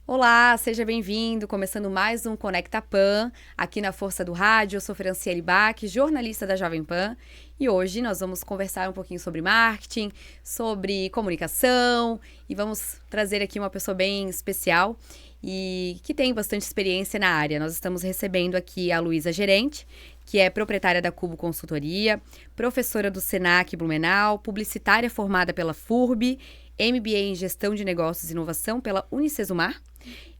Olá, seja bem-vindo. Começando mais um Conecta Pan, aqui na Força do Rádio. Eu sou Franciele Bach, jornalista da Jovem Pan. E hoje nós vamos conversar um pouquinho sobre marketing, sobre comunicação e vamos trazer aqui uma pessoa bem especial e que tem bastante experiência na área. Nós estamos recebendo aqui a Luísa Gerente, que é proprietária da Cubo Consultoria, professora do Senac Blumenau, publicitária formada pela FURB, MBA em Gestão de Negócios e Inovação pela Unicesumar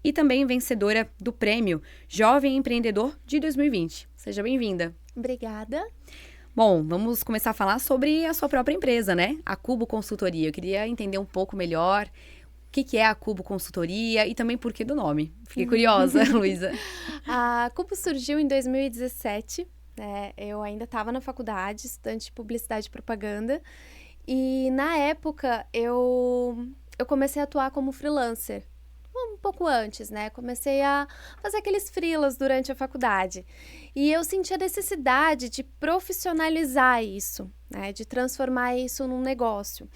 e também vencedora do Prêmio Jovem Empreendedor de 2020. Seja bem-vinda. Obrigada. Bom, vamos começar a falar sobre a sua própria empresa, né? A Cubo Consultoria. Eu queria entender um pouco melhor o que é a Cubo Consultoria e também por que do nome. Fiquei curiosa, Luísa. A Cubo surgiu em 2017, né? Eu ainda estava na faculdade, estudante de Publicidade e Propaganda. E na época eu comecei a atuar como freelancer. Um pouco antes, né? Comecei a fazer aqueles freelas durante a faculdade. E eu senti a necessidade de profissionalizar isso, né? De transformar isso num negócio.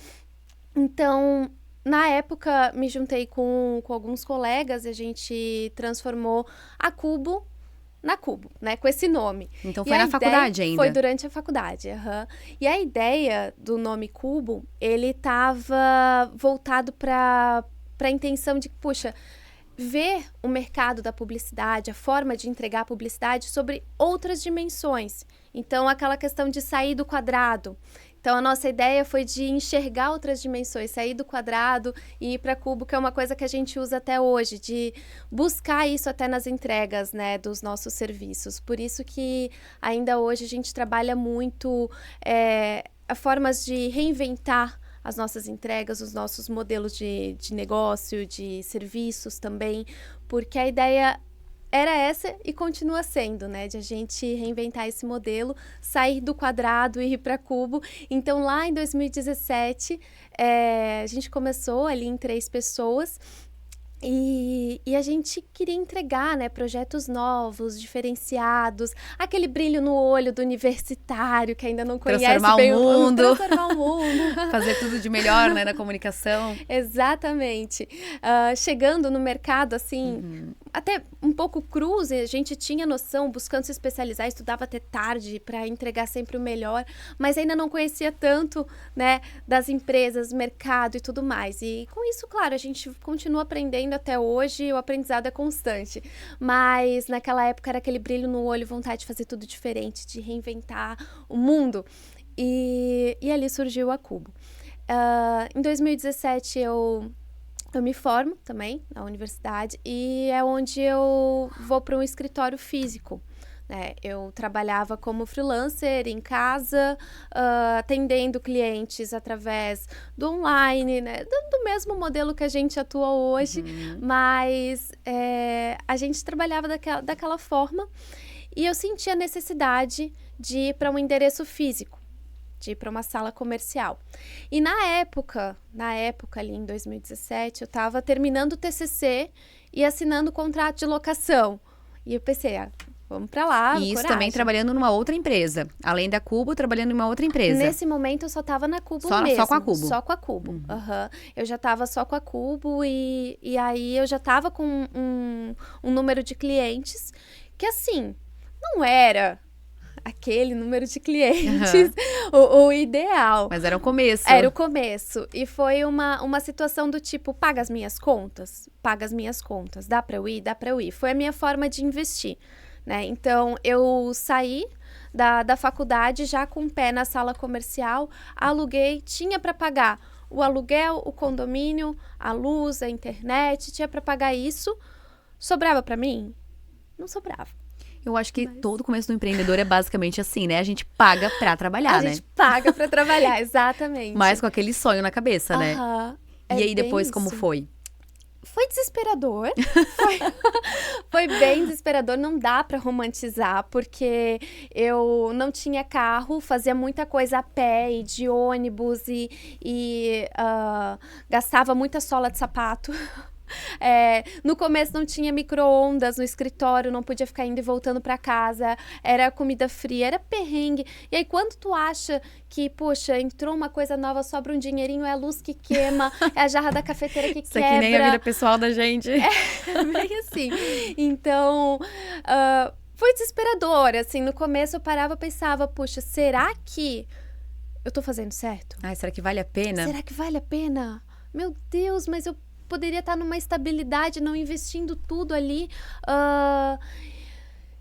Então, na época, me juntei com alguns colegas e a gente transformou a Cubo na Cubo, né? Com esse nome. Então foi na faculdade ainda? Foi durante a faculdade, E a ideia do nome Cubo, ele estava voltado para a intenção de, puxa, ver o mercado da publicidade, a forma de entregar a publicidade sobre outras dimensões. Então, aquela questão de sair do quadrado. Então, a nossa ideia foi de enxergar outras dimensões, sair do quadrado e ir para cubo, que é uma coisa que a gente usa até hoje, de buscar isso até nas entregas, né, dos nossos serviços. Por isso que ainda hoje a gente trabalha muito formas de reinventar as nossas entregas, os nossos modelos de negócio, de serviços também, porque a ideia era essa e continua sendo, né? De a gente reinventar esse modelo, sair do quadrado e ir para cubo. Então, lá em 2017, a gente começou ali em 3 pessoas e a gente queria entregar, né, projetos novos, diferenciados, aquele brilho no olho do universitário que ainda não conhece transformar bem o mundo. Transformar o mundo. Fazer tudo de melhor, né, na comunicação. Exatamente. Chegando no mercado, assim, até um pouco cruz, a gente tinha noção, buscando se especializar, estudava até tarde para entregar sempre o melhor, mas ainda não conhecia tanto, né, das empresas, mercado e tudo mais. E com isso, claro, a gente continua aprendendo até hoje, o aprendizado é constante. Mas naquela época era aquele brilho no olho, vontade de fazer tudo diferente, de reinventar o mundo. E ali surgiu a Cubo. Em 2017 eu me formo também na universidade e é onde eu vou para um escritório físico. Eu trabalhava como freelancer em casa, atendendo clientes através do online, né? Do mesmo modelo que a gente atua hoje, mas a gente trabalhava daquela forma e eu senti a necessidade de ir para um endereço físico, de ir para uma sala comercial. E na época ali em 2017, eu estava terminando o TCC e assinando o contrato de locação. E eu pensei, vamos pra lá, E isso coragem. também trabalhando numa outra empresa. Além da Cubo, trabalhando em uma outra empresa. Nesse momento, eu só tava na Cubo Só mesmo. Só com a Cubo? Só com a Cubo. Eu já tava só com a Cubo e aí eu já tava com um número de clientes que, assim, não era aquele número de clientes, o ideal. Mas era o começo. Era o começo. E foi uma situação do tipo, paga as minhas contas? Paga as minhas contas. Dá pra eu ir? Dá pra eu ir. Foi a minha forma de investir, né? Então, eu saí da faculdade já com o pé na sala comercial, aluguei, tinha para pagar o aluguel, o condomínio, a luz, a internet, tinha para pagar isso. Sobrava para mim? Não sobrava. Eu acho que todo começo do empreendedor é basicamente assim, né? A gente paga pra trabalhar, né? A gente paga pra trabalhar, exatamente. Mas com aquele sonho na cabeça, né? E aí depois como isso. foi? Foi desesperador, foi bem desesperador, não dá pra romantizar, porque eu não tinha carro, fazia muita coisa a pé e de ônibus e gastava muita sola de sapato. No começo não tinha micro-ondas no escritório, não podia ficar indo e voltando para casa, era comida fria, era perrengue. E aí quando tu acha que, poxa, entrou uma coisa nova, sobra um dinheirinho, é a luz que queima, é a jarra da cafeteira que Isso quebra. aqui nem a vida pessoal da gente. Bem assim. Então, foi desesperador, assim, no começo eu parava e pensava, puxa, será que eu tô fazendo certo? Ai, será que vale a pena? Será que vale a pena? Meu Deus, mas eu poderia estar numa estabilidade, não investindo tudo ali.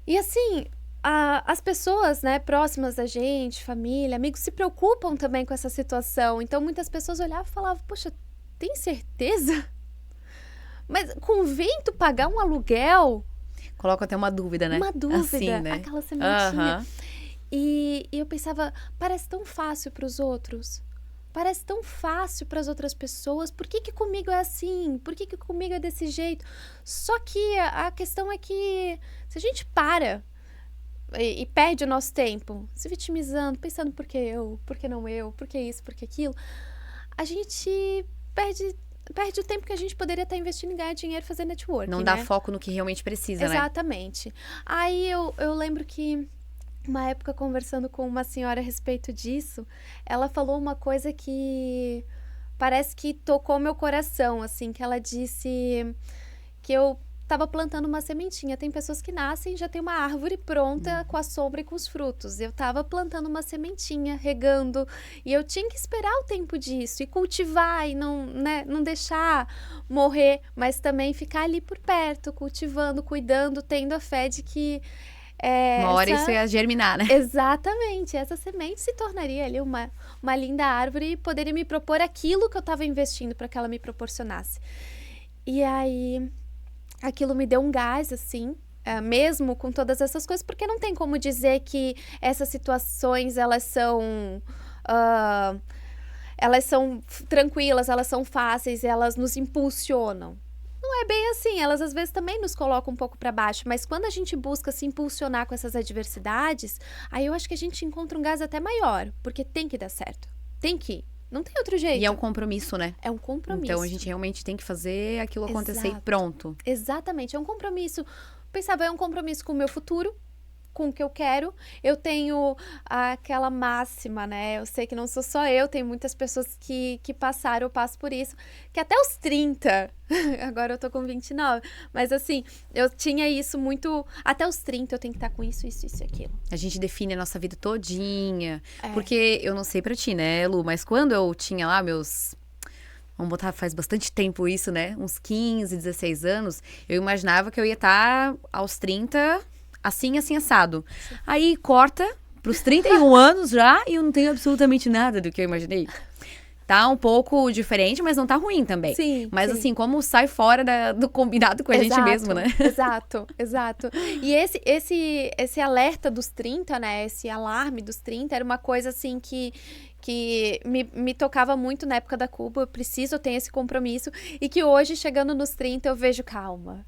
E assim, as pessoas, né, próximas da gente, família, amigos, se preocupam também com essa situação. Então, muitas pessoas olhavam e falavam, poxa, tem certeza? Mas convém tu pagar um aluguel? Coloca até uma dúvida, né? Uma dúvida, assim, né? aquela sementinha. Uhum. E eu pensava, parece tão fácil para os outros. Parece tão fácil para as outras pessoas. Por que comigo é assim? Por que comigo é desse jeito? Só que a questão é que se a gente para e perde o nosso tempo, se vitimizando, pensando por que eu, por que não eu, por que isso, por que aquilo, a gente perde o tempo que a gente poderia estar investindo em ganhar dinheiro e fazer networking. Não dá foco no que realmente precisa, né? Exatamente. Aí eu lembro que uma época, conversando com uma senhora a respeito disso, ela falou uma coisa que parece que tocou meu coração, assim, que ela disse que eu estava plantando uma sementinha. Tem pessoas que nascem e já tem uma árvore pronta com a sombra e com os frutos. Eu estava plantando uma sementinha, regando, e eu tinha que esperar o tempo disso e cultivar e não, né, não deixar morrer, mas também ficar ali por perto, cultivando, cuidando, tendo a fé de que uma hora isso ia germinar, né? Exatamente. Essa semente se tornaria ali uma linda árvore e poderia me propor aquilo que eu estava investindo para que ela me proporcionasse. E aí, aquilo me deu um gás, assim, mesmo com todas essas coisas, porque não tem como dizer que essas situações, elas são tranquilas, elas são fáceis, elas nos impulsionam. Não é bem assim, elas às vezes também nos colocam um pouco para baixo, mas quando a gente busca se impulsionar com essas adversidades, aí eu acho que a gente encontra um gás até maior, porque tem que dar certo, tem que ir, não tem outro jeito. E é um compromisso, né? É um compromisso. Então a gente realmente tem que fazer aquilo acontecer e pronto. Exatamente, é um compromisso. Pensava, é um compromisso com o meu futuro, com o que eu quero. Eu tenho aquela máxima, né? Eu sei que não sou só eu, tem muitas pessoas que passaram, eu passo por isso, que até os 30, agora eu tô com 29, mas assim, eu tinha isso muito, até os 30 eu tenho que estar com isso e aquilo. A gente define a nossa vida todinha, porque eu não sei pra ti, né, Lu, mas quando eu tinha lá meus... Vamos botar, faz bastante tempo isso, né? Uns 15, 16 anos, eu imaginava que eu ia estar aos 30... assim, assado. Sim. Aí corta pros 31 anos já e eu não tenho absolutamente nada do que eu imaginei. Tá um pouco diferente, mas não tá ruim também. Sim, mas sim. assim, como sai fora do combinado com a gente mesmo, né? Exato. E esse alerta dos 30, né? Esse alarme dos 30 era uma coisa assim que me tocava muito na época da Cuba. Eu tenho esse compromisso. E que hoje, chegando nos 30, eu vejo calma.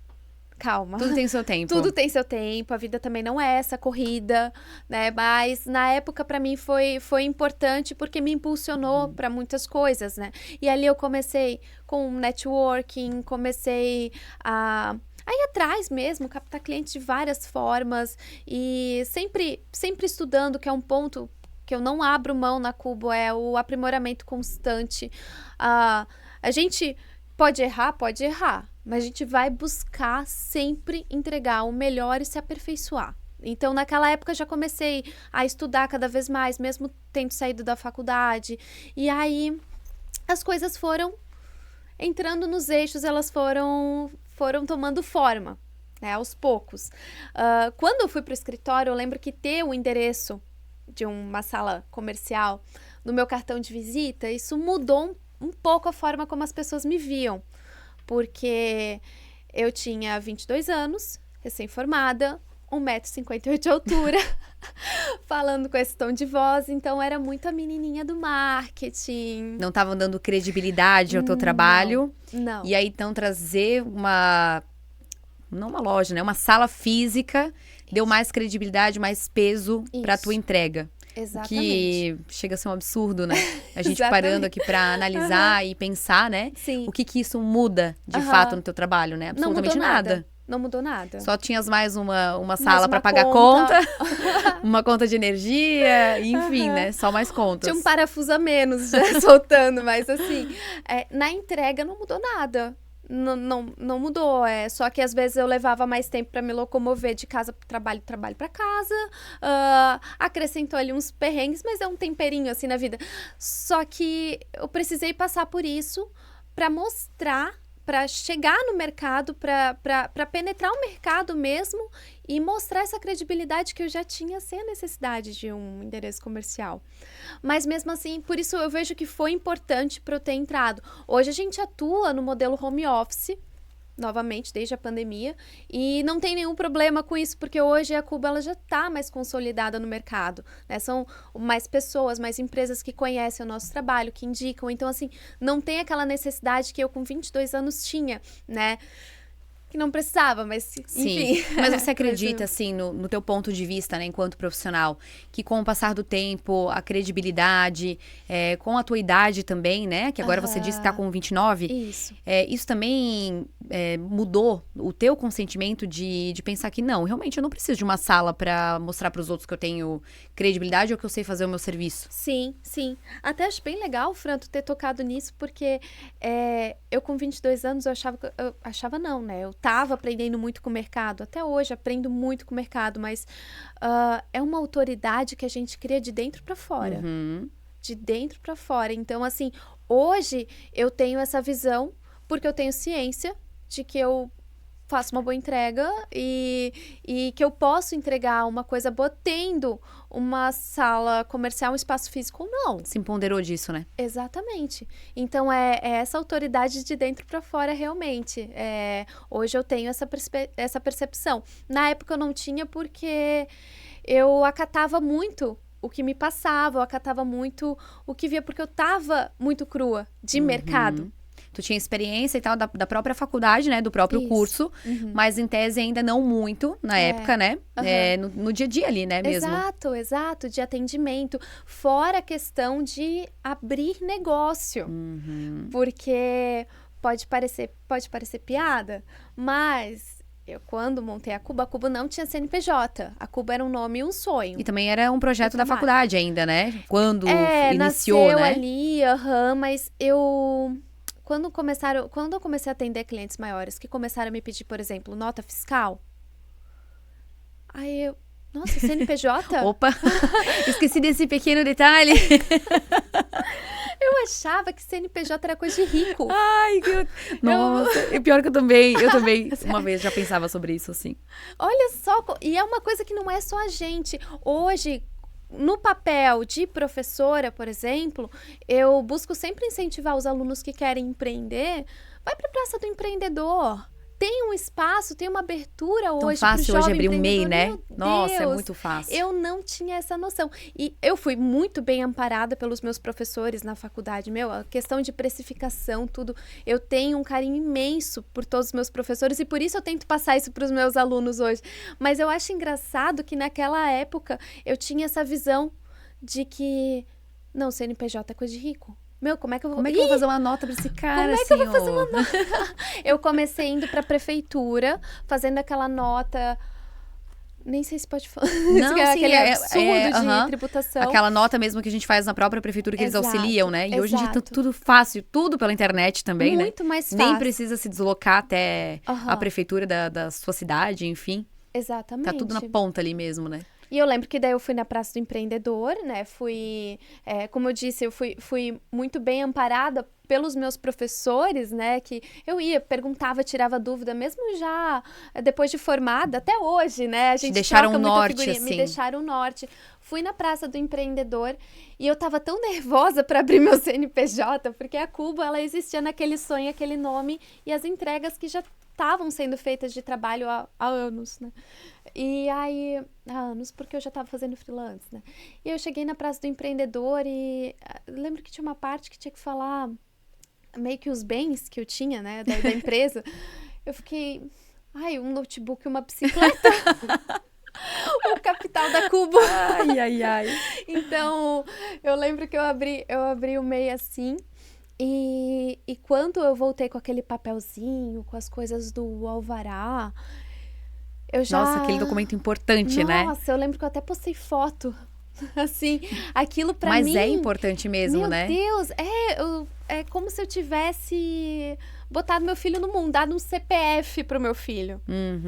Tudo tem seu tempo. Tudo tem seu tempo, a vida também não é essa corrida, né? Mas na época pra mim foi importante porque me impulsionou para muitas coisas, né? E ali eu comecei com networking, comecei a ir atrás mesmo, captar clientes de várias formas e sempre estudando, que é um ponto que eu não abro mão na Cubo, é o aprimoramento constante. A gente pode errar, mas a gente vai buscar sempre entregar o melhor e se aperfeiçoar. Então, naquela época, já comecei a estudar cada vez mais, mesmo tendo saído da faculdade. E aí, as coisas foram entrando nos eixos, elas foram tomando forma, né, aos poucos. Quando eu fui para o escritório, eu lembro que ter o endereço de uma sala comercial no meu cartão de visita, isso mudou um pouco a forma como as pessoas me viam. Porque eu tinha 22 anos, recém-formada, 1,58 m de altura, falando com esse tom de voz, então era muito a menininha do marketing. Não estavam dando credibilidade ao teu trabalho. Não. E aí, então, trazer não uma loja, né? Uma sala física deu mais credibilidade, mais peso pra tua entrega. O Exatamente. que chega a ser um absurdo, né? A gente Exatamente. parando aqui pra analisar e pensar, né? Sim. O que isso muda, de Aham. fato, no teu trabalho, né? Não mudou Absolutamente nada. Não mudou nada. Só tinhas mais uma Mais sala pra uma pagar conta. conta, uma conta de energia, enfim, Aham. né? Só mais contas. Tinha um parafuso a menos já soltando, mas assim, na entrega não mudou nada. Não mudou. Só que às vezes eu levava mais tempo para me locomover de casa para trabalho, trabalho para casa. Acrescentou ali uns perrengues, mas é um temperinho assim na vida. Só que eu precisei passar por isso para mostrar, para chegar no mercado, para penetrar o mercado mesmo e mostrar essa credibilidade que eu já tinha sem a necessidade de um endereço comercial. Mas mesmo assim, por isso eu vejo que foi importante para eu ter entrado. Hoje a gente atua no modelo home office, novamente, desde a pandemia, e não tem nenhum problema com isso, porque hoje a Cuba ela já está mais consolidada no mercado, né? São mais pessoas, mais empresas que conhecem o nosso trabalho, que indicam, então assim, não tem aquela necessidade que eu com 22 anos tinha, né? Que não precisava, mas enfim. Sim, mas você acredita, assim, no teu ponto de vista, né, enquanto profissional, que com o passar do tempo, a credibilidade, com a tua idade também, né, que agora você disse que tá com 29, Isso. Isso também mudou o teu consentimento de pensar que não, realmente eu não preciso de uma sala pra mostrar pros outros que eu tenho credibilidade ou que eu sei fazer o meu serviço? Sim, sim. Até acho bem legal, Fran, tu ter tocado nisso, porque eu com 22 anos, eu achava não, né? Eu tava aprendendo muito com o mercado. Até hoje aprendo muito com o mercado, mas é uma autoridade que a gente cria de dentro para fora. Uhum. De dentro para fora. Então, assim, hoje eu tenho essa visão porque eu tenho ciência de que eu faço uma boa entrega e que eu posso entregar uma coisa boa tendo uma sala comercial, um espaço físico ou não. Se empoderou disso, né? Exatamente. Então, é essa autoridade de dentro para fora, realmente. Hoje eu tenho essa percepção. Na época eu não tinha porque eu acatava muito o que me passava, eu acatava muito o que via, porque eu tava muito crua de mercado. Tu tinha experiência e tal da própria faculdade, né? Do próprio Isso. curso. Mas em tese ainda não muito, na época, né? No dia a dia ali, né? Mesmo. Exato, de atendimento. Fora a questão de abrir negócio. Porque pode parecer piada, mas eu quando montei a Cuba não tinha CNPJ. A Cuba era um nome e um sonho. E também era um projeto da faculdade ainda, né? Quando iniciou, nasceu né? ali, mas quando eu comecei a atender clientes maiores que começaram a me pedir, por exemplo, nota fiscal, aí eu, nossa, CNPJ? Opa, esqueci desse pequeno detalhe. Eu achava que CNPJ era coisa de rico. Ai, nossa, e pior que eu também uma vez já pensava sobre isso, assim. Olha só, e é uma coisa que não é só a gente. Hoje, no papel de professora, por exemplo, eu busco sempre incentivar os alunos que querem empreender. Vai para a Praça do Empreendedor. Tem um espaço, tem uma abertura hoje para o fácil hoje jovem abrir um MEI, né? Meu Nossa, é Deus, muito fácil. Eu não tinha essa noção. E eu fui muito bem amparada pelos meus professores na faculdade. A questão de precificação, tudo. Eu tenho um carinho imenso por todos os meus professores e por isso eu tento passar isso para os meus alunos hoje. Mas eu acho engraçado que naquela época eu tinha essa visão de que, não, CNPJ é coisa de rico. Como é que eu vou fazer uma nota pra esse cara, Como é que eu vou fazer uma nota? Eu comecei indo pra prefeitura, fazendo aquela nota... Nem sei se pode falar. Não, sim, aquele absurdo de tributação. Aquela nota mesmo que a gente faz na própria prefeitura, que eles auxiliam, né? E hoje em dia tá tudo fácil, tudo pela internet também, né? Muito mais fácil. Nem precisa se deslocar até a prefeitura da sua cidade, enfim. Exatamente. Tá tudo na ponta ali mesmo, né? E eu lembro que daí eu fui na Praça do Empreendedor, né? Como eu disse, eu fui muito bem amparada pelos meus professores, né? Que eu perguntava, tirava dúvida, mesmo já depois de formada, até hoje, né? A gente deixaram troca um muita norte, figurinha. assim. Me deixaram um norte. Fui na Praça do Empreendedor e eu tava tão nervosa para abrir meu CNPJ, porque a Cuba, ela existia naquele sonho, aquele nome e as entregas que já estavam sendo feitas de trabalho há anos, né? E aí, há anos, porque eu já estava fazendo freelance, né? E eu cheguei na Praça do Empreendedor e lembro que tinha uma parte que tinha que falar meio que os bens que eu tinha, né, da empresa. Eu fiquei, um notebook e uma bicicleta. o capital da Cubo. Ai, ai, ai. Então, eu lembro que eu abri o MEI assim, e quando eu voltei com aquele papelzinho, com as coisas do alvará, eu já... Nossa, aquele documento importante, né? Nossa, eu lembro que eu até postei foto. Assim, aquilo pra mim... Mas é importante mesmo, né? Meu Deus, é como se eu tivesse botado meu filho no mundo, dado um CPF pro meu filho.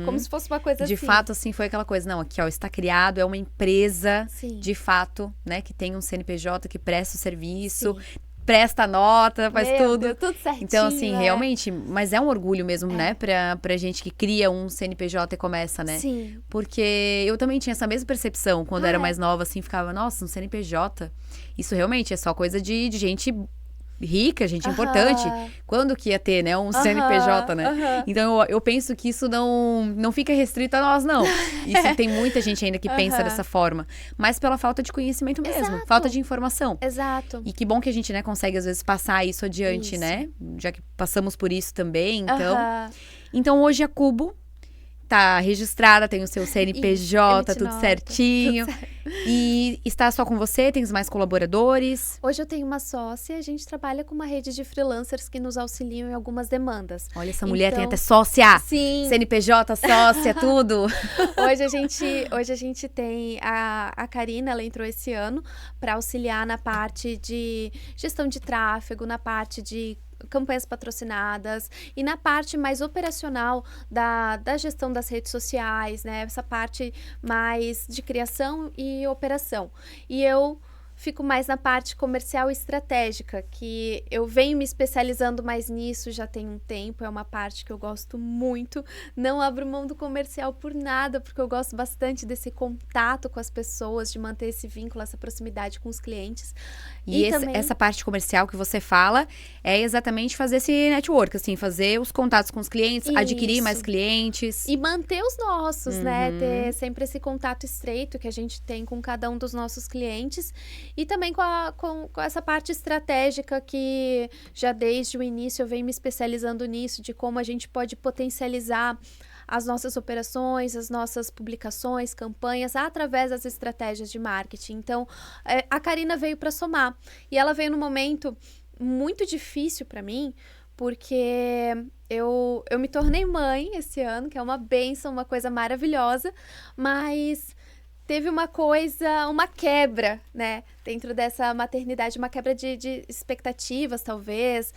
Como se fosse uma coisa De assim. fato, assim, foi aquela coisa, não, aqui, ó, está criado, é uma empresa, Sim. de fato, né, que tem um CNPJ, que presta o serviço, Sim. presta nota, faz Meu tudo. Deus, tudo certinho. Então, assim, né? realmente, mas é um orgulho mesmo, né, pra gente que cria um CNPJ e começa, né? Sim. Porque eu também tinha essa mesma percepção quando era é. mais nova, assim, ficava, nossa, um CNPJ, isso realmente é só coisa de gente rica, gente importante. Quando que ia ter, né, um CNPJ, né? Então, eu penso que isso não fica restrito a nós, não. Isso tem muita gente ainda que pensa dessa forma. Mas pela falta de conhecimento mesmo, Exato. falta de informação. Exato. E que bom que a gente, né, consegue às vezes passar isso adiante, Isso. né? Já que passamos por isso também, então. Aham. Então, hoje a Cubo tá registrada, tem o seu CNPJ, emite tudo nota, certinho. tudo certo. E está só com você? Tens mais colaboradores? Hoje eu tenho uma sócia, a gente trabalha com uma rede de freelancers que nos auxiliam em algumas demandas. Olha, essa mulher tem Então, até sócia! Sim. CNPJ, sócia, tudo! Hoje a gente tem a Karina, ela entrou esse ano para auxiliar na parte de gestão de tráfego, na parte de campanhas patrocinadas e na parte mais operacional da gestão das redes sociais, né? Essa parte mais de criação e operação. E eu fico mais na parte comercial e estratégica, que eu venho me especializando mais nisso já tem um tempo, é uma parte que eu gosto muito. Não abro mão do comercial por nada, porque eu gosto bastante desse contato com as pessoas, de manter esse vínculo, essa proximidade com os clientes. E também... essa parte comercial que você fala é exatamente fazer esse network, assim, fazer os contatos com os clientes, adquirir mais clientes. E manter os nossos, né? Ter sempre esse contato estreito que a gente tem com cada um dos nossos clientes. E também com essa parte estratégica que já desde o início eu venho me especializando nisso, de como a gente pode potencializar as nossas operações, as nossas publicações, campanhas, através das estratégias de marketing. Então, a Karina veio para somar. E ela veio num momento muito difícil para mim, porque eu me tornei mãe esse ano, que é uma bênção, uma coisa maravilhosa, mas teve uma quebra, né, dentro dessa maternidade, uma quebra de expectativas, talvez.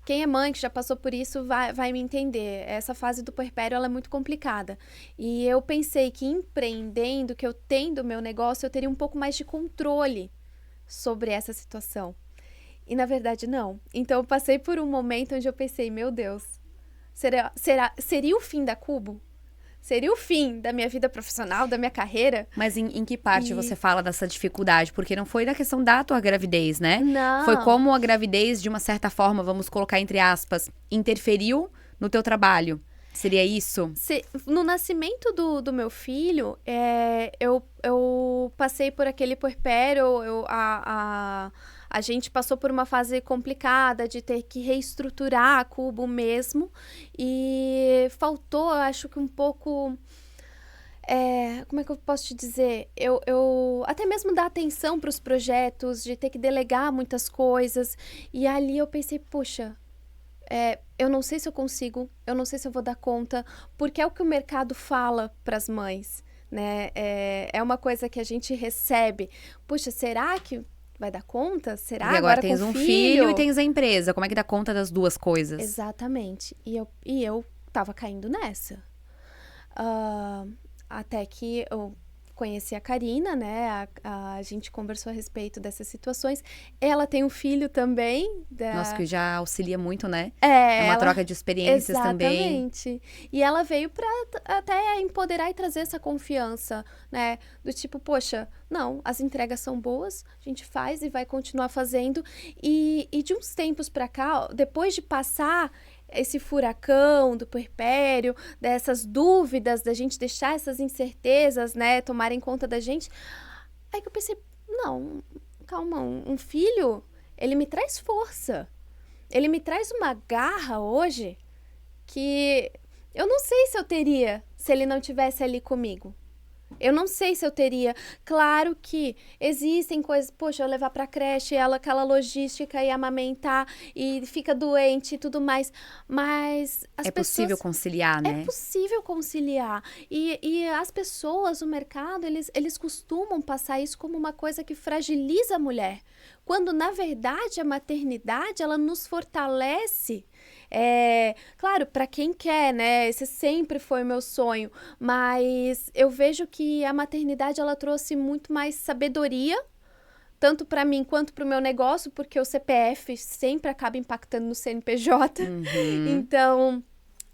Quem é mãe, que já passou por isso, vai me entender. Essa fase do puerpério, ela é muito complicada. E eu pensei que empreendendo, que eu tendo o meu negócio, eu teria um pouco mais de controle sobre essa situação. E, na verdade, não. Então, eu passei por um momento onde eu pensei, meu Deus, seria o fim da Cubo? Seria o fim da minha vida profissional, da minha carreira? Mas em que parte você fala dessa dificuldade? Porque não foi da questão da tua gravidez, né? Não. Foi como a gravidez, de uma certa forma, vamos colocar entre aspas, interferiu no teu trabalho. Seria isso? No nascimento do meu filho, eu passei por aquele puerpério, a gente passou por uma fase complicada de ter que reestruturar a Cubo mesmo. E faltou, eu acho que um pouco... como é que eu posso te dizer? Eu até mesmo dar atenção para os projetos, de ter que delegar muitas coisas. E ali eu pensei, puxa... eu não sei se eu consigo, eu não sei se eu vou dar conta, porque é o que o mercado fala para as mães, né? É uma coisa que a gente recebe. Puxa, será que vai dar conta? Será e agora com tens um filho e tens a empresa. Como é que dá conta das duas coisas? Exatamente. E eu tava caindo nessa. Até que eu conheci a Karina, né? A gente conversou a respeito dessas situações. Ela tem um filho também. Nossa, que já auxilia muito, né? É uma troca de experiências também. Exatamente. E ela veio para até empoderar e trazer essa confiança, né? Do tipo, poxa, não, as entregas são boas, a gente faz e vai continuar fazendo. E de uns tempos para cá, depois de passar esse furacão do puerpério, dessas dúvidas, da gente deixar essas incertezas, né, tomarem conta da gente, aí que eu pensei, não, calma, um filho, ele me traz força, ele me traz uma garra hoje que Eu não sei se eu teria se ele não tivesse ali comigo. Eu não sei se eu teria. Claro que existem coisas, poxa, eu levar pra creche, ela, aquela logística e amamentar e fica doente e tudo mais. Mas as É possível conciliar, né? É possível conciliar. E as pessoas, o mercado, eles costumam passar isso como uma coisa que fragiliza a mulher. Quando, na verdade, a maternidade, ela nos fortalece. Claro, para quem quer, né? Esse sempre foi meu sonho. Mas eu vejo que a maternidade, ela trouxe muito mais sabedoria, tanto para mim quanto para o meu negócio, porque o CPF sempre acaba impactando no CNPJ. Então,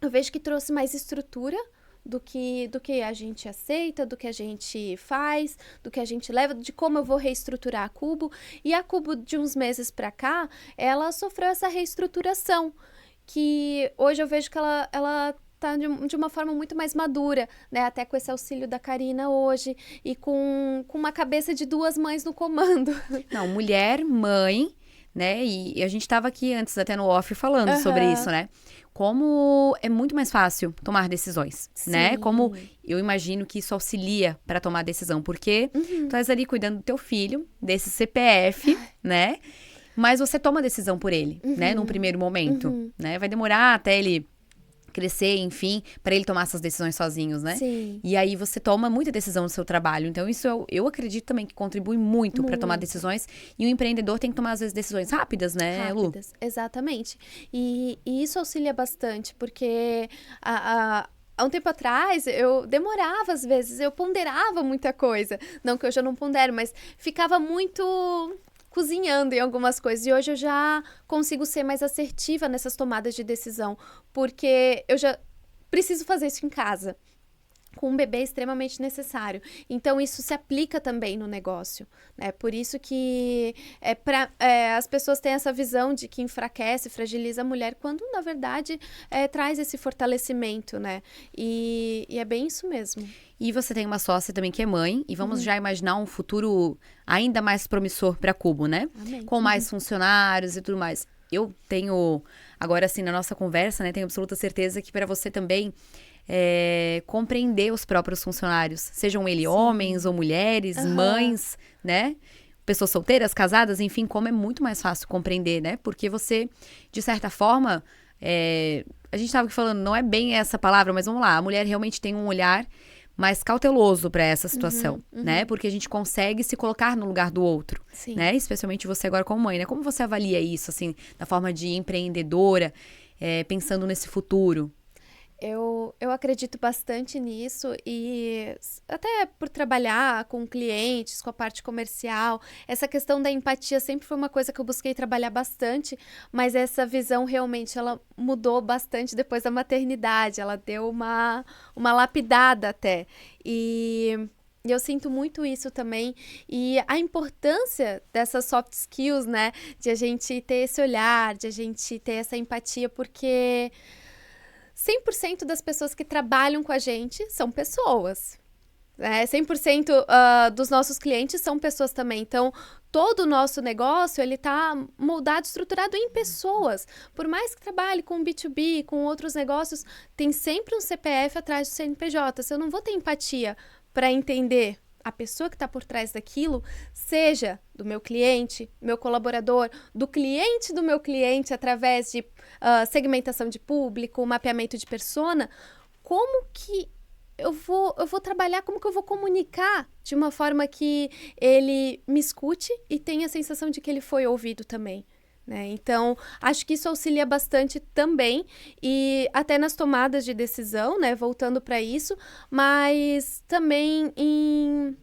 eu vejo que trouxe mais estrutura do que a gente aceita, do que a gente faz, do que a gente leva, de como eu vou reestruturar a Cubo. E a Cubo, de uns meses para cá, ela sofreu essa reestruturação, que hoje eu vejo que ela tá de uma forma muito mais madura, né? Até com esse auxílio da Karina hoje e com uma cabeça de 2 mães no comando. Não, mulher, mãe, né? E a gente tava aqui antes, até no off, falando sobre isso, né? Como é muito mais fácil tomar decisões, né? Como eu imagino que isso auxilia para tomar decisão, porque tu estás ali cuidando do teu filho, desse CPF, né? Mas você toma a decisão por ele, né? Num primeiro momento, né? Vai demorar até ele crescer, enfim, para ele tomar essas decisões sozinhos, né? Sim. E aí você toma muita decisão no seu trabalho. Então isso eu acredito também que contribui muito para tomar decisões. E o empreendedor tem que tomar, às vezes, decisões rápidas, né, Lu? Rápidas, exatamente. E isso auxilia bastante, porque há um tempo atrás, eu demorava às vezes, eu ponderava muita coisa. Não que hoje eu não pondero, mas ficava muito cozinhando em algumas coisas. E hoje eu já consigo ser mais assertiva nessas tomadas de decisão, porque eu já preciso fazer isso em casa. Com um bebê é extremamente necessário. Então, isso se aplica também no negócio, né? Por isso que as pessoas têm essa visão de que enfraquece, fragiliza a mulher, quando, na verdade, traz esse fortalecimento, né? E é bem isso mesmo. E você tem uma sócia também que é mãe, e vamos já imaginar um futuro ainda mais promissor para Cubo, né? Amém. Com mais funcionários e tudo mais. Eu tenho, agora assim, na nossa conversa, né? Tenho absoluta certeza que para você também compreender os próprios funcionários, sejam eles homens ou mulheres, mães, né? Pessoas solteiras, casadas, enfim, como é muito mais fácil compreender, né? Porque você, de certa forma, a gente estava aqui falando, não é bem essa palavra, mas vamos lá, a mulher realmente tem um olhar mais cauteloso para essa situação, né? Porque a gente consegue se colocar no lugar do outro, né? Especialmente você agora como mãe, né? Como você avalia isso, assim, da forma de empreendedora, pensando nesse futuro? Eu acredito bastante nisso e até por trabalhar com clientes, com a parte comercial, essa questão da empatia sempre foi uma coisa que eu busquei trabalhar bastante, mas essa visão realmente ela mudou bastante depois da maternidade, ela deu uma lapidada até. E eu sinto muito isso também, e a importância dessas soft skills, né, de a gente ter esse olhar, de a gente ter essa empatia, porque 100% das pessoas que trabalham com a gente são pessoas. 100% dos nossos clientes são pessoas também. Então, todo o nosso negócio, ele tá moldado, estruturado em pessoas. Por mais que trabalhe com B2B, com outros negócios, tem sempre um CPF atrás do CNPJ. Se eu não vou ter empatia para entender a pessoa que está por trás daquilo, seja do meu cliente, meu colaborador, do cliente do meu cliente, através de segmentação de público, mapeamento de persona, como que eu vou trabalhar, como que eu vou comunicar de uma forma que ele me escute e tenha a sensação de que ele foi ouvido também, né? Então, acho que isso auxilia bastante também, e até nas tomadas de decisão, né? Voltando para isso, mas também em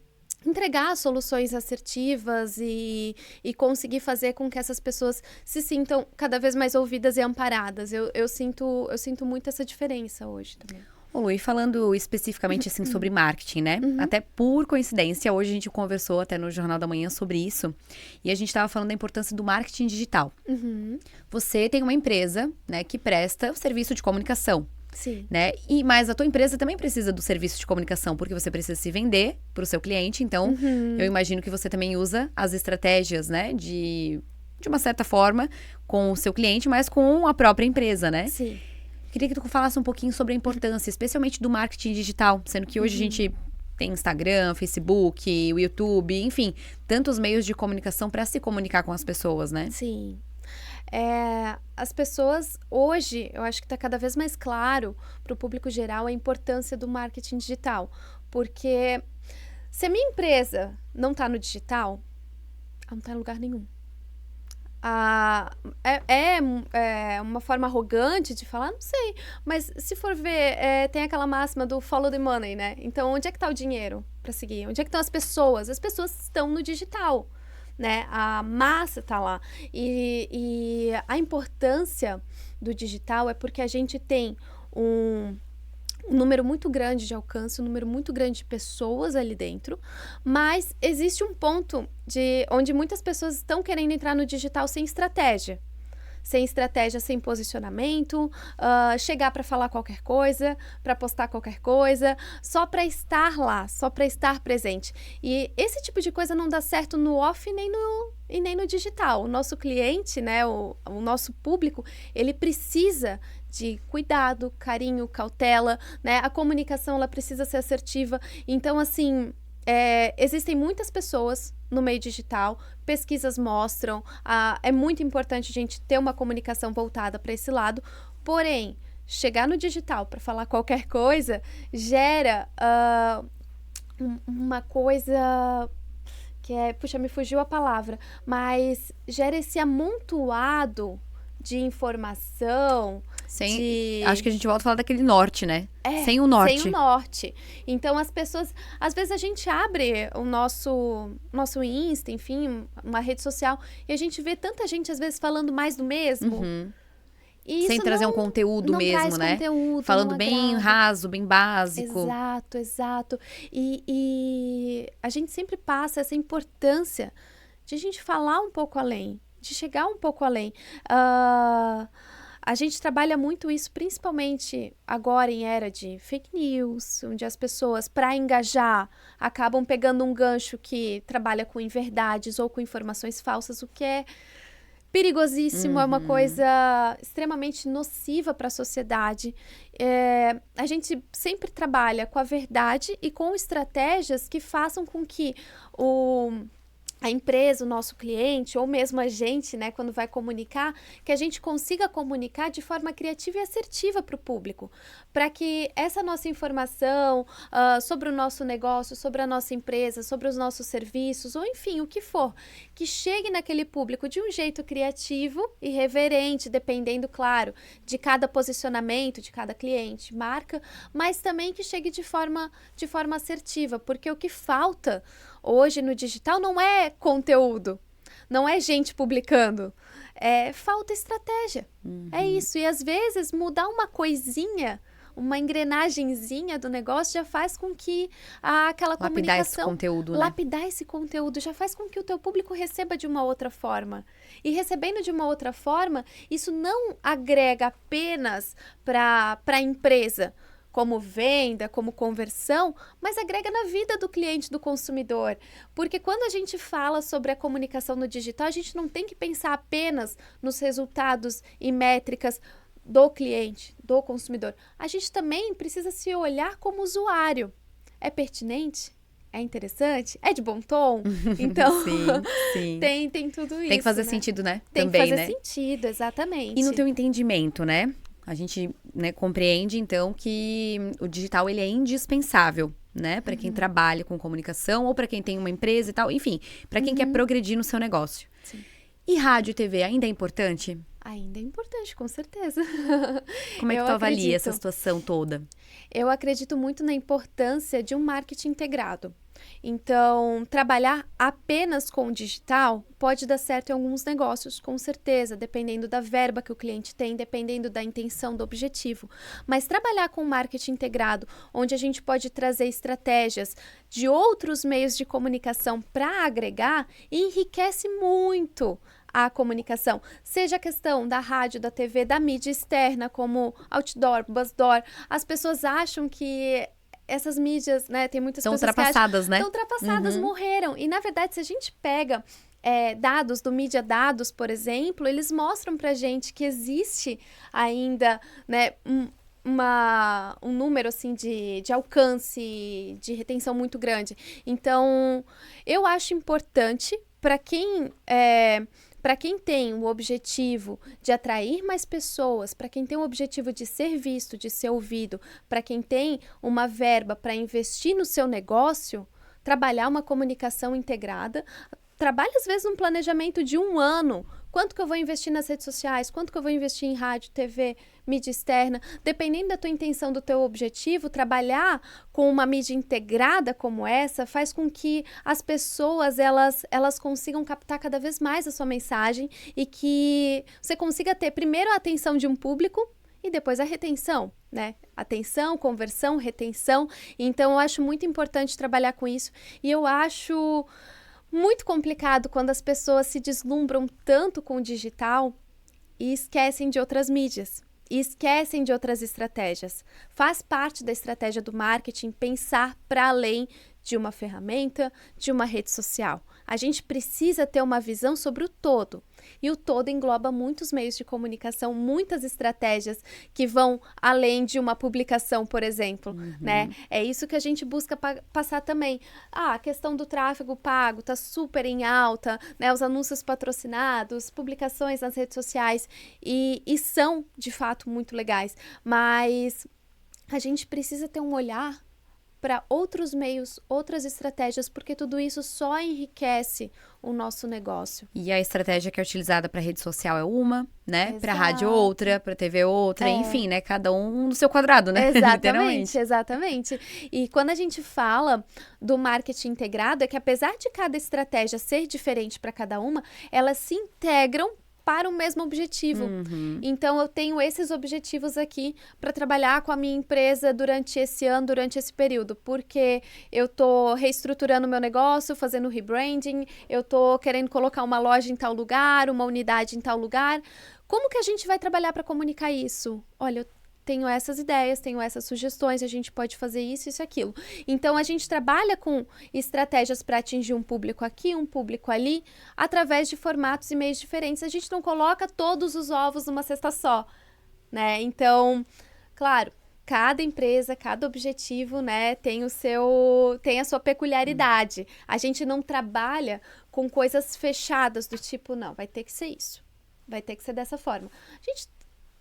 entregar soluções assertivas e conseguir fazer com que essas pessoas se sintam cada vez mais ouvidas e amparadas. Eu sinto muito essa diferença hoje também. Ô, Lu, e falando especificamente assim sobre marketing, né? Até por coincidência, hoje a gente conversou até no Jornal da Manhã sobre isso. E a gente estava falando da importância do marketing digital. Você tem uma empresa, né, que presta o serviço de comunicação. Sim. Né? Mas a tua empresa também precisa do serviço de comunicação, porque você precisa se vender para o seu cliente. Então, eu imagino que você também usa as estratégias, né? De uma certa forma, com o seu cliente, mas com a própria empresa, né? Sim. Queria que tu falasse um pouquinho sobre a importância, especialmente do marketing digital, sendo que hoje a gente tem Instagram, Facebook, o YouTube, enfim, tantos meios de comunicação para se comunicar com as pessoas, né? Sim. As pessoas, hoje, eu acho que está cada vez mais claro para o público geral a importância do marketing digital. Porque se a minha empresa não está no digital, ela não está em lugar nenhum. É uma forma arrogante de falar, não sei, mas se for ver, tem aquela máxima do follow the money, né? Então, onde é que está o dinheiro para seguir? Onde é que estão as pessoas? As pessoas estão no digital, né? A massa está lá. E a importância do digital é porque a gente tem um número muito grande de alcance, um número muito grande de pessoas ali dentro, mas existe um ponto onde muitas pessoas estão querendo entrar no digital sem estratégia, sem posicionamento, chegar para falar qualquer coisa, para postar qualquer coisa, só para estar lá, só para estar presente. E esse tipo de coisa não dá certo no off e nem no digital. O nosso cliente, né, o nosso público, ele precisa de cuidado, carinho, cautela, né? A comunicação, ela precisa ser assertiva. Então, assim, existem muitas pessoas no meio digital, pesquisas mostram, é muito importante a gente ter uma comunicação voltada para esse lado, porém, chegar no digital para falar qualquer coisa gera uma coisa que puxa, me fugiu a palavra, mas gera esse amontoado de informação. Acho que a gente volta a falar daquele norte, né? Sem o norte. Sem o norte. Então, as pessoas... Às vezes, a gente abre o nosso Insta, enfim, uma rede social, e a gente vê tanta gente, às vezes, falando mais do mesmo. E sem isso trazer um conteúdo mesmo, né? Conteúdo, falando bem raso, bem básico. Exato. E a gente sempre passa essa importância de a gente falar um pouco além, de chegar um pouco além. A gente trabalha muito isso, principalmente agora em era de fake news, onde as pessoas, para engajar, acabam pegando um gancho que trabalha com inverdades ou com informações falsas, o que é perigosíssimo, é uma coisa extremamente nociva para a sociedade. A gente sempre trabalha com a verdade e com estratégias que façam com que a empresa, o nosso cliente, ou mesmo a gente, né, quando vai comunicar, que a gente consiga comunicar de forma criativa e assertiva para o público, para que essa nossa informação sobre o nosso negócio, sobre a nossa empresa, sobre os nossos serviços, ou enfim, o que for, que chegue naquele público de um jeito criativo e reverente, dependendo, claro, de cada posicionamento, de cada cliente, marca, mas também que chegue de forma assertiva, porque o que falta hoje no digital não é conteúdo, não é gente publicando, falta estratégia. É isso, e às vezes mudar uma coisinha, uma engrenagenzinha do negócio já faz com que aquela comunicação... Lapidar esse conteúdo, né? Lapidar esse conteúdo já faz com que o teu público receba de uma outra forma. E recebendo de uma outra forma, isso não agrega apenas para a empresa, como venda, como conversão, mas agrega na vida do cliente, do consumidor. Porque quando a gente fala sobre a comunicação no digital, a gente não tem que pensar apenas nos resultados e métricas do cliente, do consumidor. A gente também precisa se olhar como usuário. É pertinente? É interessante? É de bom tom? Então, sim. Tem tudo isso. Tem que fazer sentido, né? Tem também, que fazer né? sentido, exatamente. E no teu entendimento, né? A gente, né, compreende, então, que o digital ele é indispensável, né? Para quem trabalha com comunicação ou para quem tem uma empresa e tal. Enfim, para quem quer progredir no seu negócio. Sim. E rádio e TV ainda é importante? Ainda é importante, com certeza. Como é que tu avalia essa situação toda? Eu acredito muito na importância de um marketing integrado. Então, trabalhar apenas com o digital pode dar certo em alguns negócios, com certeza, dependendo da verba que o cliente tem, dependendo da intenção, do objetivo. Mas trabalhar com marketing integrado, onde a gente pode trazer estratégias de outros meios de comunicação para agregar, enriquece muito a comunicação, seja a questão da rádio, da TV, da mídia externa, como outdoor, buzzdoor. As pessoas acham que essas mídias, né, tem muitas pessoas ultrapassadas, que né? Estão ultrapassadas, morreram. E, na verdade, se a gente pega dados do Mídia Dados, por exemplo, eles mostram pra gente que existe ainda, né, um número assim de alcance, de retenção muito grande. Então, eu acho importante para quem tem o objetivo de atrair mais pessoas, para quem tem o objetivo de ser visto, de ser ouvido, para quem tem uma verba para investir no seu negócio, trabalhar uma comunicação integrada. Trabalha, às vezes, um planejamento de 1 ano. Quanto que eu vou investir nas redes sociais? Quanto que eu vou investir em rádio, TV, mídia externa? Dependendo da tua intenção, do teu objetivo, trabalhar com uma mídia integrada como essa faz com que as pessoas, elas consigam captar cada vez mais a sua mensagem e que você consiga ter primeiro a atenção de um público e depois a retenção, né? Atenção, conversão, retenção. Então, eu acho muito importante trabalhar com isso. E eu acho muito complicado quando as pessoas se deslumbram tanto com o digital e esquecem de outras mídias, e esquecem de outras estratégias. Faz parte da estratégia do marketing pensar para além de uma ferramenta, de uma rede social. A gente precisa ter uma visão sobre o todo. E o todo engloba muitos meios de comunicação, muitas estratégias que vão além de uma publicação, por exemplo, né? É isso que a gente busca passar também. A questão do tráfego pago está super em alta, né? Os anúncios patrocinados, publicações nas redes sociais, e são, de fato, muito legais. Mas a gente precisa ter um olhar para outros meios, outras estratégias, porque tudo isso só enriquece o nosso negócio. E a estratégia que é utilizada para rede social é uma, né? Para rádio outra, para TV outra, enfim, né? Cada um no seu quadrado, né? Exatamente, exatamente. E quando a gente fala do marketing integrado, é que apesar de cada estratégia ser diferente para cada uma, elas se integram para o mesmo objetivo. Então, eu tenho esses objetivos aqui para trabalhar com a minha empresa durante esse ano, durante esse período, porque eu tô reestruturando o meu negócio, fazendo rebranding, eu tô querendo colocar uma loja em tal lugar, uma unidade em tal lugar. Como que a gente vai trabalhar para comunicar isso? Olha, eu tenho essas ideias, tenho essas sugestões, a gente pode fazer isso, isso e aquilo. Então, a gente trabalha com estratégias para atingir um público aqui, um público ali, através de formatos e meios diferentes. A gente não coloca todos os ovos numa cesta só, né? Então, claro, cada empresa, cada objetivo, né, tem a sua peculiaridade. A gente não trabalha com coisas fechadas do tipo, não, vai ter que ser isso, vai ter que ser dessa forma. A gente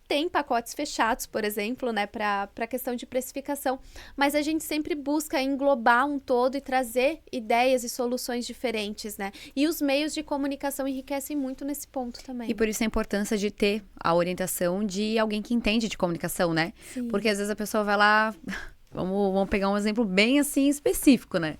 tem pacotes fechados, por exemplo, né, para a questão de precificação, mas a gente sempre busca englobar um todo e trazer ideias e soluções diferentes, né? E os meios de comunicação enriquecem muito nesse ponto também. E por isso a importância de ter a orientação de alguém que entende de comunicação, né? Sim. Porque às vezes a pessoa vai lá, vamos pegar um exemplo bem assim específico, né?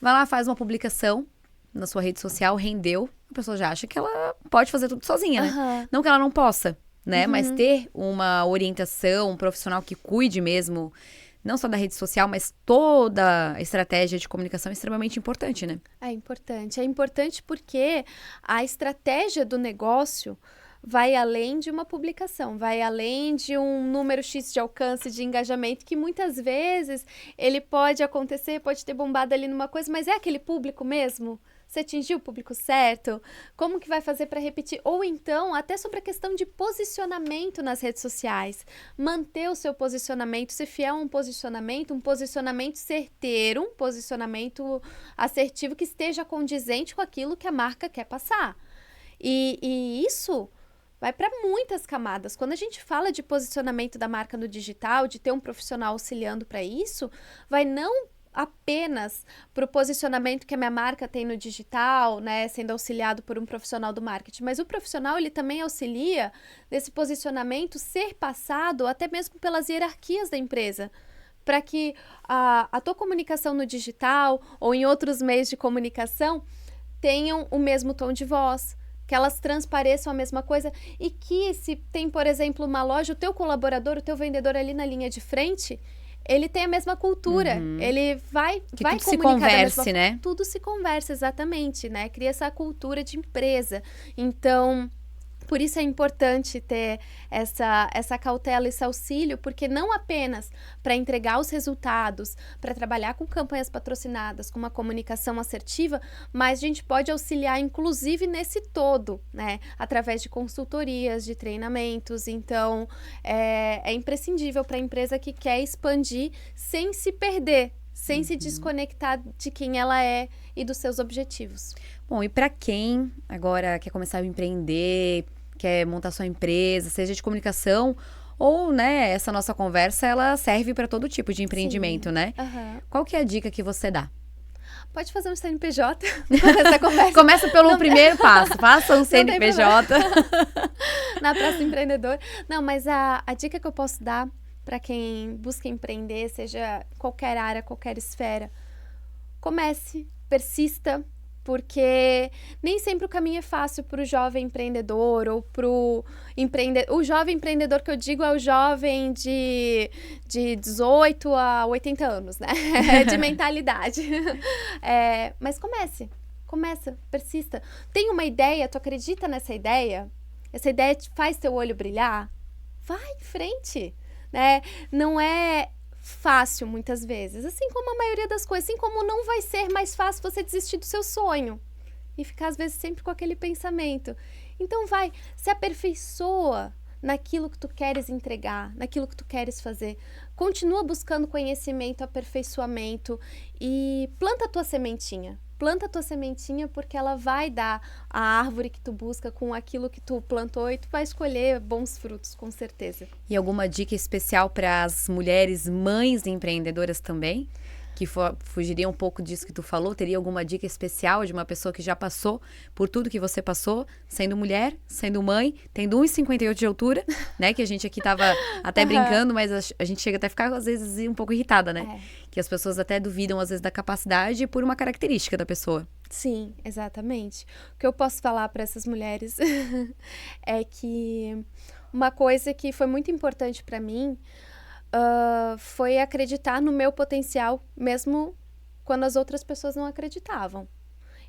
Vai lá, faz uma publicação na sua rede social, rendeu, a pessoa já acha que ela pode fazer tudo sozinha, né? Não que ela não possa, né? Mas ter uma orientação, um profissional que cuide mesmo, não só da rede social, mas toda a estratégia de comunicação é extremamente importante, né? É importante. É importante porque a estratégia do negócio vai além de uma publicação, vai além de um número X de alcance, de engajamento, que muitas vezes ele pode acontecer, pode ter bombado ali numa coisa, mas é aquele público mesmo? Você atingiu o público certo? Como que vai fazer para repetir? Ou então, até sobre a questão de posicionamento nas redes sociais. Manter o seu posicionamento, ser fiel a um posicionamento certeiro, um posicionamento assertivo que esteja condizente com aquilo que a marca quer passar. E isso vai para muitas camadas. Quando a gente fala de posicionamento da marca no digital, de ter um profissional auxiliando para isso, vai não apenas para o posicionamento que a minha marca tem no digital, né, sendo auxiliado por um profissional do marketing, mas o profissional ele também auxilia nesse posicionamento ser passado até mesmo pelas hierarquias da empresa, para que a tua comunicação no digital ou em outros meios de comunicação tenham o mesmo tom de voz, que elas transpareçam a mesma coisa e que se tem, por exemplo, uma loja, o teu colaborador, o teu vendedor ali na linha de frente, ele tem a mesma cultura, ele vai tudo comunicar se converse, né? Tudo se conversa, exatamente, né? Cria essa cultura de empresa. Então, Por isso é importante ter essa cautela, esse auxílio, porque não apenas para entregar os resultados, para trabalhar com campanhas patrocinadas, com uma comunicação assertiva, mas a gente pode auxiliar, inclusive, nesse todo, né? Através de consultorias, de treinamentos. Então, é imprescindível para a empresa que quer expandir sem se perder, sem se desconectar de quem ela é e dos seus objetivos. Bom, e para quem agora quer começar a empreender, quer montar sua empresa, seja de comunicação ou, né, essa nossa conversa, ela serve para todo tipo de empreendimento, né? Qual que é a dica que você dá? Pode fazer um CNPJ nessa conversa. Começa pelo primeiro passo, faça um CNPJ. Na Praça Empreendedor. Não, mas a dica que eu posso dar para quem busca empreender, seja qualquer área, qualquer esfera, comece, persista, porque nem sempre o caminho é fácil para o jovem empreendedor ou para o jovem empreendedor que eu digo é o jovem de 18 a 80 anos, né? De mentalidade. Mas começa, persista. Tem uma ideia, tu acredita nessa ideia? Essa ideia faz teu olho brilhar? Vai em frente, né? Não é fácil muitas vezes, assim como a maioria das coisas, assim como não vai ser mais fácil você desistir do seu sonho e ficar às vezes sempre com aquele pensamento. Então vai, se aperfeiçoa naquilo que tu queres entregar, naquilo que tu queres fazer. Continua buscando conhecimento, aperfeiçoamento e planta a tua sementinha. Planta a tua sementinha porque ela vai dar a árvore que tu busca com aquilo que tu plantou e tu vai escolher bons frutos, com certeza. E alguma dica especial para as mulheres mães empreendedoras também? Que fugiria um pouco disso que tu falou? Teria alguma dica especial de uma pessoa que já passou por tudo que você passou, sendo mulher, sendo mãe, tendo 1,58 de altura, né? Que a gente aqui tava até brincando, mas a gente chega até a ficar, às vezes, um pouco irritada, né? Que as pessoas até duvidam, às vezes, da capacidade por uma característica da pessoa. Sim, exatamente. O que eu posso falar para essas mulheres é que uma coisa que foi muito importante para mim foi acreditar no meu potencial, mesmo quando as outras pessoas não acreditavam.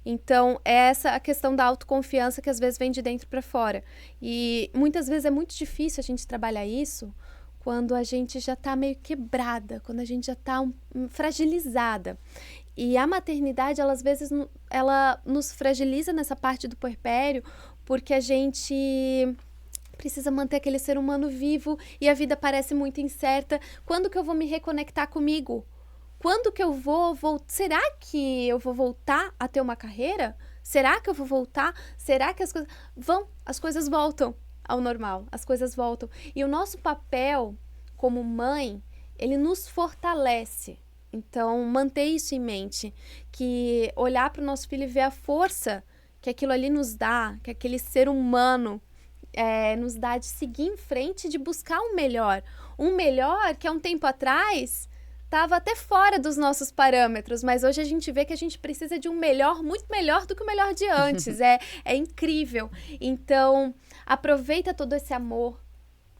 Então, é essa a questão da autoconfiança que às vezes vem de dentro para fora. E muitas vezes é muito difícil a gente trabalhar isso quando a gente já está meio quebrada, quando a gente já está fragilizada. E a maternidade, ela, às vezes, ela nos fragiliza nessa parte do puerpério, porque a gente precisa manter aquele ser humano vivo e a vida parece muito incerta. Quando que eu vou me reconectar comigo? Quando que eu vou será que eu vou voltar a ter uma carreira? Será que eu vou voltar? Será que as coisas voltam ao normal, as coisas voltam. E o nosso papel como mãe, ele nos fortalece. Então, manter isso em mente, que olhar para o nosso filho e ver a força que aquilo ali nos dá, que aquele ser humano nos dá de seguir em frente, de buscar um melhor que há um tempo atrás estava até fora dos nossos parâmetros, mas hoje a gente vê que a gente precisa de um melhor, muito melhor do que o melhor de antes, é incrível. Então, aproveita todo esse amor,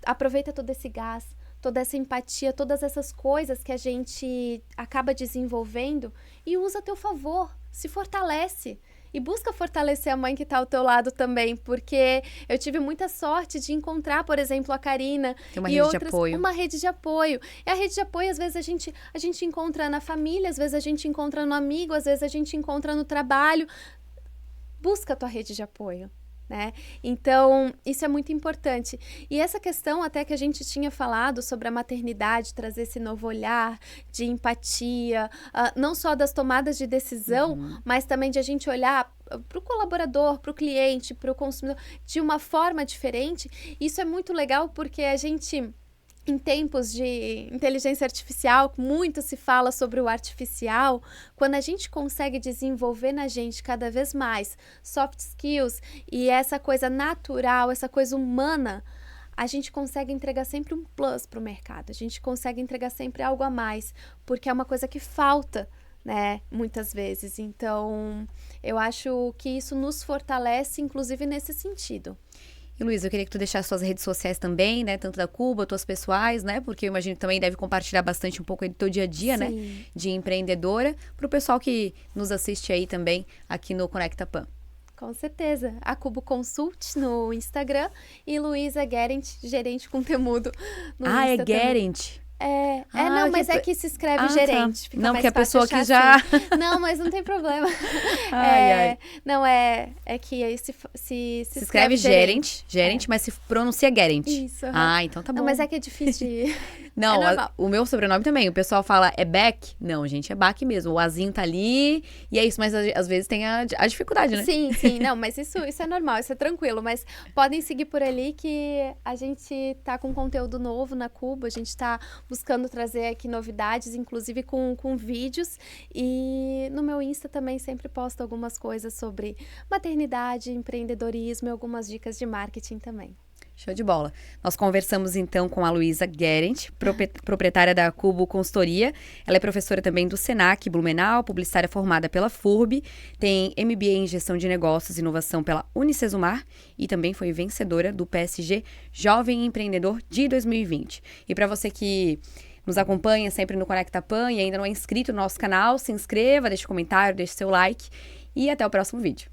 aproveita todo esse gás, toda essa empatia, todas essas coisas que a gente acaba desenvolvendo e usa a teu favor, se fortalece. E busca fortalecer a mãe que está ao teu lado também, porque eu tive muita sorte de encontrar, por exemplo, a Karina Tem uma rede de apoio. Uma rede de apoio. E a rede de apoio, às vezes, a gente encontra na família, às vezes a gente encontra no amigo, às vezes a gente encontra no trabalho. Busca a tua rede de apoio, né? Então, isso é muito importante. E essa questão até que a gente tinha falado sobre a maternidade, trazer esse novo olhar de empatia, não só das tomadas de decisão, mas também de a gente olhar para o colaborador, para o cliente, para o consumidor, de uma forma diferente. Isso é muito legal porque a gente, em tempos de inteligência artificial, muito se fala sobre o artificial. Quando a gente consegue desenvolver na gente cada vez mais soft skills e essa coisa natural, essa coisa humana, a gente consegue entregar sempre um plus para o mercado. A gente consegue entregar sempre algo a mais, porque é uma coisa que falta, né, muitas vezes. Então, eu acho que isso nos fortalece, inclusive nesse sentido. E, Luiz, eu queria que tu deixasse suas redes sociais também, né? Tanto da Cuba, tuas pessoais, né? Porque eu imagino que também deve compartilhar bastante um pouco aí do teu dia a dia, né? De empreendedora, para o pessoal que nos assiste aí também, aqui no Conecta Pan. Com certeza. A Cubo Consult no Instagram e Luísa Guerent, gerente com temudo no Ah, é Insta também. Guerent. Não, mas é que se escreve gerente. Tá. Fica Não, mais porque a fácil pessoa que achar já... assim. Não, mas não tem problema. Ai. Não, é que aí se escreve gerente, mas se pronuncia Guerent. Isso. Então tá bom. Não, mas é que é difícil de... Não, é normal. o meu sobrenome também. O pessoal fala, é Beck? Não, gente, é Bach mesmo. O azinho tá ali e é isso. Mas às vezes tem a dificuldade, né? Sim. Não, mas isso é normal, isso é tranquilo. Mas podem seguir por ali que a gente tá com conteúdo novo na Cubo. A gente tá buscando trazer aqui novidades, inclusive com vídeos. E no meu Insta também sempre posto algumas coisas sobre maternidade, empreendedorismo e algumas dicas de marketing também. Show de bola. Nós conversamos então com a Luísa Guerent, proprietária da Cubo Consultoria. Ela é professora também do Senac Blumenau, publicitária formada pela FURB, tem MBA em Gestão de Negócios e Inovação pela Unicesumar e também foi vencedora do PSG Jovem Empreendedor de 2020. E para você que nos acompanha sempre no Conecta Pan e ainda não é inscrito no nosso canal, se inscreva, deixe um comentário, deixe seu like e até o próximo vídeo.